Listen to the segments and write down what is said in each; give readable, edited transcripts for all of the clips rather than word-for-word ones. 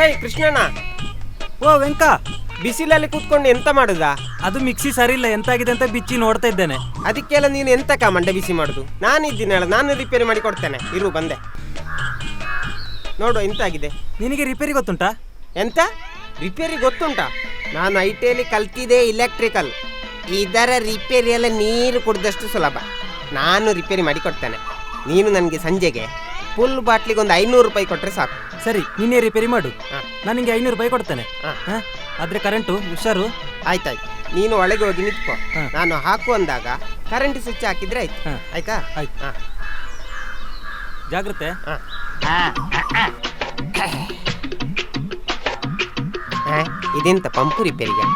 ಹೇಯ್ ಕೃಷ್ಣಣ್ಣ. ಓ ವೆಂಕ, ಬಿಸಿಲಲ್ಲಿ ಕೂತ್ಕೊಂಡು ಎಂತ ಮಾಡುದಾ? ಅದು ಮಿಕ್ಸಿ ಸರಿ ಇಲ್ಲ, ಎಂತಾಗಿದೆ ಅಂತ ಬಿಚ್ಚಿ ನೋಡ್ತಾ ಇದ್ದೇನೆ. ಅದಕ್ಕೆಲ್ಲ ನೀನು ಎಂತಕ್ಕ ಮಂಡೆ ಬಿಸಿ ಮಾಡುದು? ನಾನಿದ್ದೀನಲ್ಲ, ನಾನು ರಿಪೇರಿ ಮಾಡಿ ಕೊಡ್ತೇನೆ. ಇರು ಬಂದೆ. ನೋಡು ಎಂತಾಗಿದೆ. ನಿನಗೆ ರಿಪೇರಿ ಗೊತ್ತುಂಟಾ? ಎಂತ ರಿಪೇರಿ ಗೊತ್ತುಂಟಾ? ನಾನು ITಯಲ್ಲಿ ಕಲ್ತಿದೆ ಇಲೆಕ್ಟ್ರಿಕಲ್. ಇದರ ರಿಪೇರಿ ಎಲ್ಲ ನೀರು ಕುಡ್ದಷ್ಟು ಸುಲಭ. ನಾನು ರಿಪೇರಿ ಮಾಡಿ ಕೊಡ್ತೇನೆ. ನೀನು ನನಗೆ ಸಂಜೆಗೆ ಫುಲ್ ಬಾಟ್ಲಿಗೆ ಒಂದು 500 ರೂಪಾಯಿ ಕೊಟ್ಟರೆ ಸಾಕು. ಸರಿ, ನೀನೇ ರಿಪೇರಿ ಮಾಡು. ನಾನು ನಿಂಗೆ 500 ರೂಪಾಯಿ ಕೊಡ್ತೇನೆ. ಆದ್ರೆ ಕರೆಂಟು ಹುಷಾರು. ಆಯ್ತಾಯ್ತು, ನೀನು ಒಳಗೆ ಹೋಗಿ ನಿಂತ್ಕೋ. ನಾನು ಹಾಕು ಅಂದಾಗ ಕರೆಂಟ್ ಸ್ವಿಚ್ ಹಾಕಿದ್ರೆ ಆಯ್ತು. ಆಯ್ತಾ? ಆಯ್ತು. ಜಾಗ್ರತೆ. ಇದೆಂತ ಪಂಪು ರಿಪೇರಿಗೆ?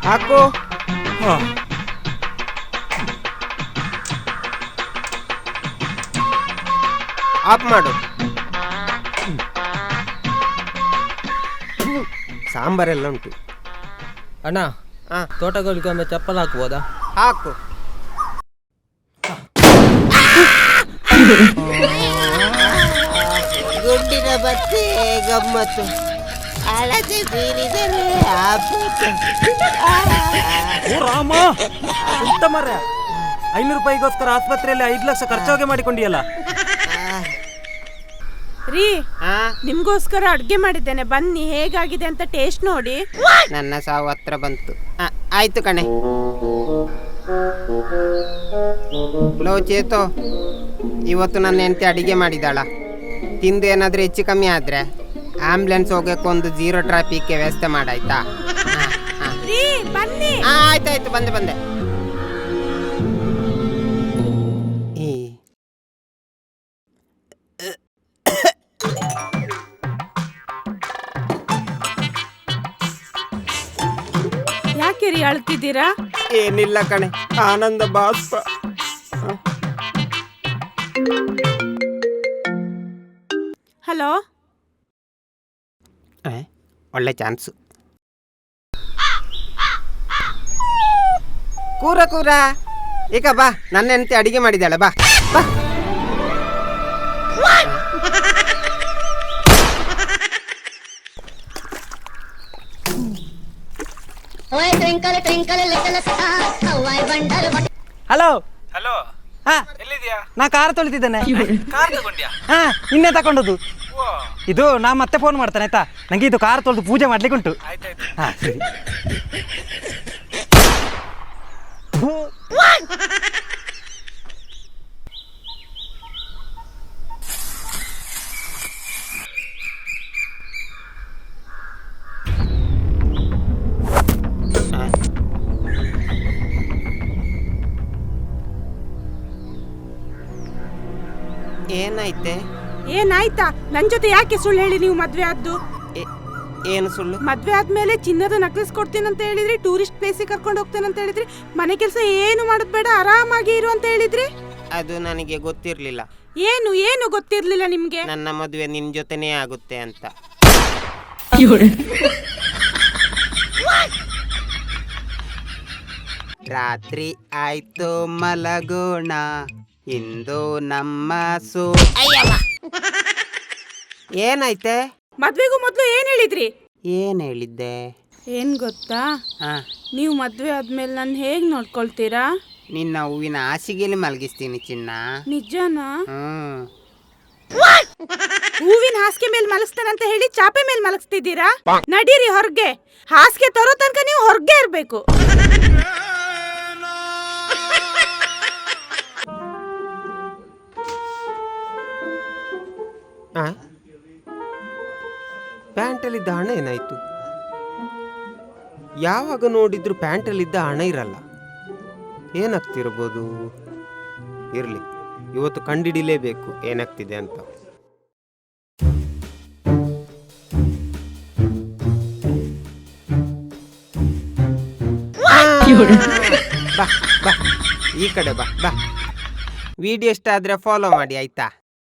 ಹಾಕು. ಆಫ್ ಮಾಡು. ಸಾಂಬಾರೆಲ್ಲ ಉಂಟು ಅಣ್ಣ. ತೋಟಗಳಿಗೆ ಒಮ್ಮೆ ಚಪ್ಪಲ್ ಹಾಕ್ಬೋದಾ? ಹಾಕು. ಗುಂಡಿನ ಬತ್ತೆ ಗಮ್ಮತ್ತು. ಅಳತೆ ಬೀರಿದರೆ ರಾಮ, ಎಂತ ಮರ! 500 ರೂಪಾಯಿಗೋಸ್ಕರ ಆಸ್ಪತ್ರೆಯಲ್ಲಿ 5 ಲಕ್ಷ ಖರ್ಚಾಗೆ ಮಾಡಿಕೊಂಡಿಯಲ್ಲ. ರೀ, ನಿಮ್ಗೋಸ್ಕರ ಅಡ್ಗೆ ಮಾಡಿದ್ದೇನೆ, ಬನ್ನಿ. ಹೇಗಾಗಿದೆ ಅಂತ ಟೇಸ್ಟ್ ನೋಡಿ. ನನ್ನ ಸಾವು ಹತ್ರ ಬಂತು. ಆಯ್ತು ಕಣೆ. ಲೋ ಚೇತೋ, ಇವತ್ತು ನನ್ನ ಹೆಂಡತಿ ಅಡಿಗೆ ಮಾಡಿದಾಳ. ತಿಂದು ಏನಾದ್ರೂ ಹೆಚ್ಚು ಕಮ್ಮಿ ಆದ್ರೆ ಆಂಬ್ಯುಲೆನ್ಸ್ ಹೋಗಕ್ಕೊಂದು 0 ಟ್ರಾಫಿಕ್ ವ್ಯವಸ್ಥೆ ಮಾಡಾಯ್ತಾ? ಆಯ್ತಾಯ್ತು, ಬಂದೆ. ಯಾಕೆ ರೀ ಅಳ್ತಿದ್ದೀರಾ? ಏನಿಲ್ಲ ಕಣೆ, ಆನಂದ ಬಾಷ್ಪ. ಹಲೋ, ಒಳ್ಳೆ ಚಾನ್ಸು. ಕೂರ ಈಗ ಬಾ, ನನ್ನ ಹೆಂಡತಿ ಅಡಿಗೆ ಮಾಡಿದಾಳೆ, ಬಾ. ಹಲೋ. ಹಾ, ಎಲ್ಲಿದ್ಯಾ? ನಾ ಕಾರ್ ತೊಳಿತಿದ್ದೇನೆ. ಕಾರ್ ತಗೊಂಡ್ಯಾ? ಹಾ, ಇನ್ನೇ ತಗೊಂಡದ್ದು. ಇದು ನಾ ಮತ್ತೆ ಫೋನ್ ಮಾಡ್ತೇನೆ ಆಯ್ತಾ? ನಂಗೆ ಇದು ಕಾರ್ ತೊಳೆದು ಪೂಜೆ ಮಾಡ್ಲಿಕ್ಕೆ ಉಂಟು. ಹಾ ಸರಿ. ಏನಾಯ್ತಾ? ನನ್ ಜೊತೆ ಯಾಕೆ ಸುಳ್ಳು ಹೇಳಿ ನೀವು ಮದ್ವೆ ಆದ್ದು? ಏನು ಸುಳ್ಳು? ಮದ್ವೆ ಆದ್ಮೇಲೆ ಚಿನ್ನದ ನಕ್ಲೆಸ್ ಕೊಡ್ತೀನಿ ಅಂತ ಹೇಳಿದ್ರಿ, ಟೂರಿಸ್ಟ್ ಪ್ಲೇಸಿಗೆ ಕರ್ಕೊಂಡು ಹೋಗ್ತೇನೆ ಅಂತ ಹೇಳಿದ್ರಿ, ಮನೆ ಕೆಲಸ ಏನು ಮಾಡೋದ್ ಬೇಡ, ಆರಾಮಾಗಿ ಇರು ಅಂತ ಹೇಳಿದ್ರಿ. ಅದು ನನಗೆ ಗೊತ್ತಿರ್ಲಿಲ್ಲ. ಏನು ಗೊತ್ತಿರ್ಲಿಲ್ಲ ನಿಮ್ಗೆ? ನನ್ನ ಮದುವೆ ನಿನ್ ಜೊತೆನೇ ಆಗುತ್ತೆ ಅಂತ. ರಾತ್ರಿ ಆಯ್ತು ಮಲಗೋಣ, ಇಂದು ನಮ್ಮ ಏನಾಯ್ತೆ? ಮದ್ವೆಗೂ ಮೊದ್ಲು ಏನ್ ಹೇಳಿದ್ರಿ? ಏನ್ ಹೇಳಿದ್ದೆ? ಏನ್ ಗೊತ್ತಾ, ನೀವು ಮದ್ವೆ ಆದ್ಮೇಲೆ ನನ್ ಹೇಗ್ ನೋಡ್ಕೊಳ್ತೀರಾ? ನಿನ್ನ ಹೂವಿನ ಹಾಸಿಗೆಯಲ್ಲಿ ಮಲಗಿಸ್ತೀನಿ ಚಿನ್ನ. ನಿಜನಾ? ಹೂವಿನ ಹಾಸಿಗೆ ಮೇಲೆ ಮಲಗಿಸ್ತಾನಂತ ಹೇಳಿ ಚಾಪೆ ಮೇಲೆ ಮಲಗಿಸ್ತಿದ್ದೀರಾ? ನಡೀರಿ ಹೊರಗೆ. ಹಾಸಿಗೆ ತರೋ ತನಕ ನೀವು ಹೊರಗೆ ಇರ್ಬೇಕು. ಪ್ಯಾಂಟಲ್ಲಿದ್ದ ಹಣ ಏನಾಯ್ತು? ಯಾವಾಗ ನೋಡಿದ್ರು ಪ್ಯಾಂಟಲ್ಲಿದ್ದ ಹಣ ಇರಲ್ಲ. ಏನಾಗ್ತಿರ್ಬೋದು? ಇರ್ಲಿ, ಇವತ್ತು ಕಂಡಿಡಿಲೇಬೇಕು ಏನಾಗ್ತಿದೆ ಅಂತ. ಬಾ ಬಾ, ಈ ಕಡೆ ಬಾ ಬಾ. ವಿಡಿಯೋ ಇಷ್ಟ ಆದ್ರೆ ಫಾಲೋ ಮಾಡಿ ಆಯ್ತಾ?